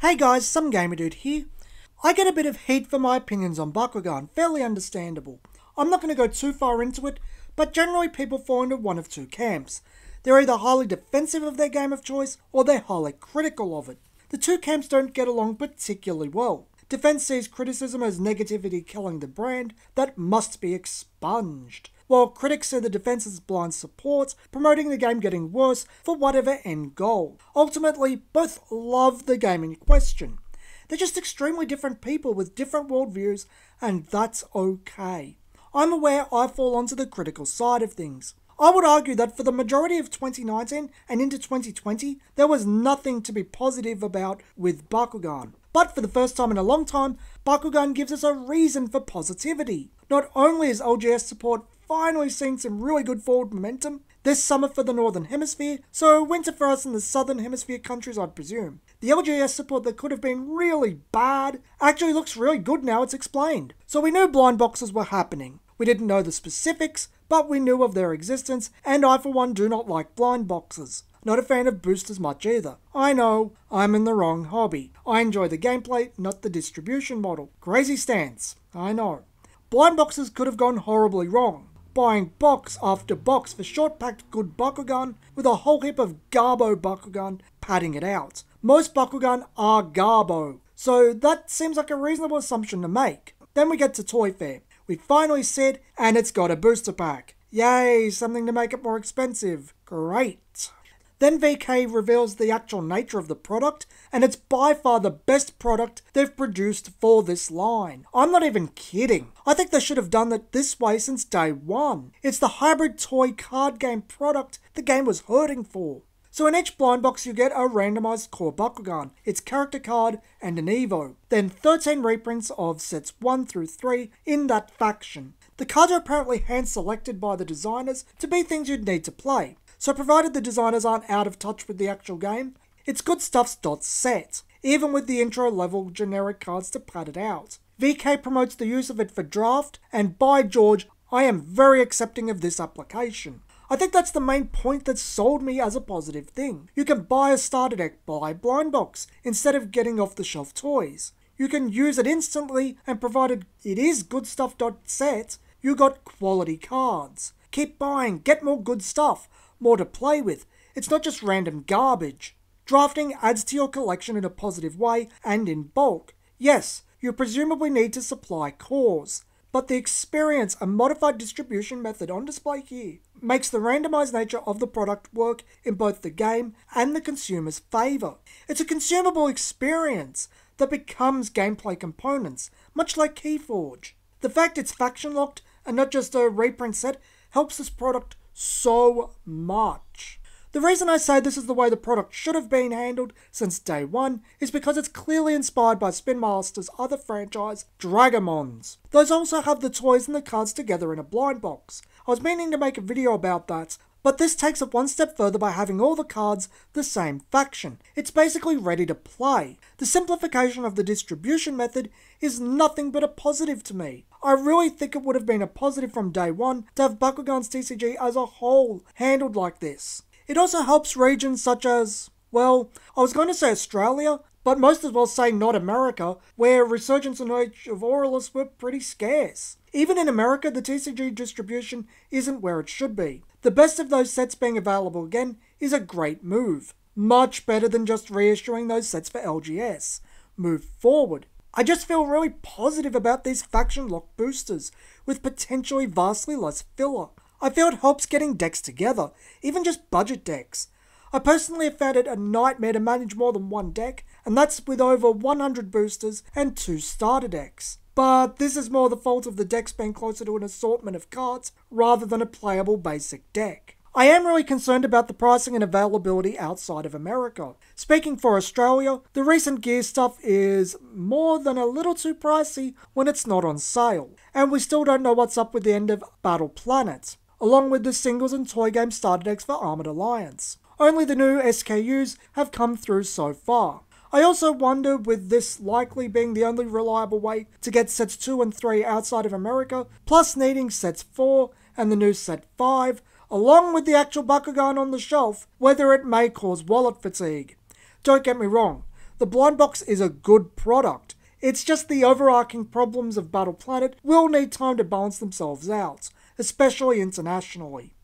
Hey guys, some gamer dude here. I get a bit of heat for my opinions on Bakugan, fairly understandable. I'm not going to go too far into it, but generally people fall into one of two camps. They're either highly defensive of their game of choice, or they're highly critical of it. The two camps don't get along particularly well. Defense sees criticism as negativity killing the brand that must be expunged, while critics see the defense as blind support, promoting the game getting worse for whatever end goal. Ultimately, both love the game in question. They're just extremely different people with different worldviews, and that's okay. I'm aware I fall onto the critical side of things. I would argue that for the majority of 2019 and into 2020, there was nothing to be positive about with Bakugan. But for the first time in a long time, Bakugan gives us a reason for positivity. Not only is LGS support finally seeing some really good forward momentum this summer for the Northern Hemisphere, so winter for us in the Southern Hemisphere countries I'd presume. The LGS support that could have been really bad actually looks really good now it's explained. So we knew blind boxes were happening. We didn't know the specifics, but we knew of their existence, and I for one do not like blind boxes. Not a fan of boosters much either. I know, I'm in the wrong hobby. I enjoy the gameplay, not the distribution model. Crazy stance, I know. Blind boxes could have gone horribly wrong. Buying box after box for short-packed good Bakugan with a whole heap of Garbo Bakugan padding it out. Most Bakugan are Garbo, so that seems like a reasonable assumption to make. Then we get to Toy Fair. We finally said, and it's got a booster pack. Yay, something to make it more expensive. Great. Then VK reveals the actual nature of the product, and it's by far the best product they've produced for this line. I'm not even kidding. I think they should have done it this way since day one. It's the hybrid toy card game product the game was hurting for. So in each blind box you get a randomized core Bakugan, its character card, and an Evo. Then 13 reprints of sets 1 through 3 in that faction. The cards are apparently hand-selected by the designers to be things you'd need to play. So provided the designers aren't out of touch with the actual game, it's good stuff.set, even with the intro level generic cards to pad it out. VK promotes the use of it for draft, and by George, I am very accepting of this application. I think that's the main point that sold me as a positive thing. You can buy a starter deck by blind box instead of getting off the shelf toys. You can use it instantly, and provided it is good stuff.set, you got quality cards. Keep buying, get more good stuff, more to play with. It's not just random garbage. Drafting adds to your collection in a positive way and in bulk. Yes, you presumably need to supply cores, but the experience and modified distribution method on display here makes the randomized nature of the product work in both the game and the consumer's favour. It's a consumable experience that becomes gameplay components, much like Keyforge. The fact it's faction locked and not just a reprint set helps this product so much. The reason I say this is the way the product should have been handled since day one is because it's clearly inspired by Spin Master's other franchise, Dragamons. Those also have the toys and the cards together in a blind box. I was meaning to make a video about that, but this takes it one step further by having all the cards the same faction. It's basically ready to play. The simplification of the distribution method is nothing but a positive to me. I really think it would have been a positive from day one to have Bakugan's TCG as a whole handled like this. It also helps regions such as, well, I was going to say Australia, but most as well say not America, where Resurgence and Age of Aurelius were pretty scarce. Even in America, the TCG distribution isn't where it should be. The best of those sets being available again is a great move. Much better than just reissuing those sets for LGS. Move forward. I just feel really positive about these faction lock boosters, with potentially vastly less filler. I feel it helps getting decks together, even just budget decks. I personally have found it a nightmare to manage more than one deck, and that's with over 100 boosters and 2 starter decks. But this is more the fault of the decks being closer to an assortment of cards rather than a playable basic deck. I am really concerned about the pricing and availability outside of America. Speaking for Australia, the recent gear stuff is more than a little too pricey when it's not on sale, and we still don't know what's up with the end of Battle Planet, along with the singles and toy game starter decks for Armored Alliance. Only the new SKUs have come through so far. I also wonder, with this likely being the only reliable way to get sets 2 and 3 outside of America, plus needing sets 4 and the new set 5, along with the actual Bakugan on the shelf, whether it may cause wallet fatigue. Don't get me wrong, The blind box is a good product. It's just the overarching problems of Battle Planet will need time to balance themselves out, especially internationally.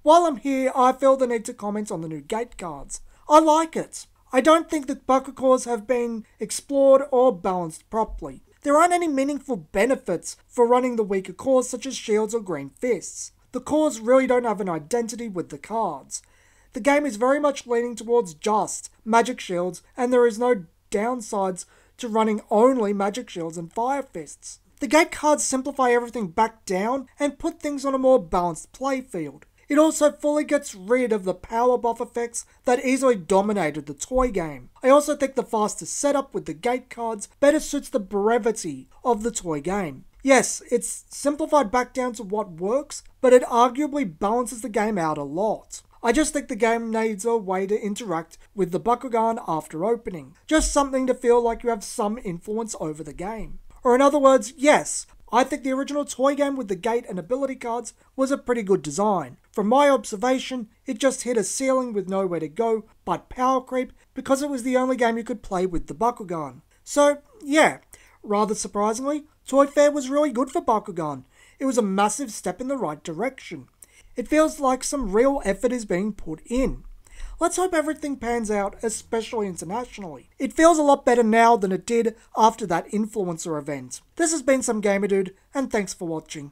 While I'm here, I feel the need to comment on the new gate cards. I like it. I don't think that Bakugans have been explored or balanced properly. There aren't any meaningful benefits for running the weaker cores such as shields or green fists. The cores really don't have an identity with the cards. The game is very much leaning towards just magic shields, and there is no downsides to running only magic shields and fire fists. The gate cards simplify everything back down and put things on a more balanced playfield. It also fully gets rid of the power buff effects that easily dominated the toy game. I also think the faster setup with the gate cards better suits the brevity of the toy game. Yes, it's simplified back down to what works, but it arguably balances the game out a lot. I just think the game needs a way to interact with the Bakugan after opening. Just something to feel like you have some influence over the game. Or in other words, yes, I think the original toy game with the gate and ability cards was a pretty good design. From my observation, it just hit a ceiling with nowhere to go but power creep because it was the only game you could play with the Bakugan. So, yeah, rather surprisingly, Toy Fair was really good for Bakugan. It was a massive step in the right direction. It feels like some real effort is being put in. Let's hope everything pans out, especially internationally. It feels a lot better now than it did after that influencer event. This has been Some Gamer Dude, and thanks for watching.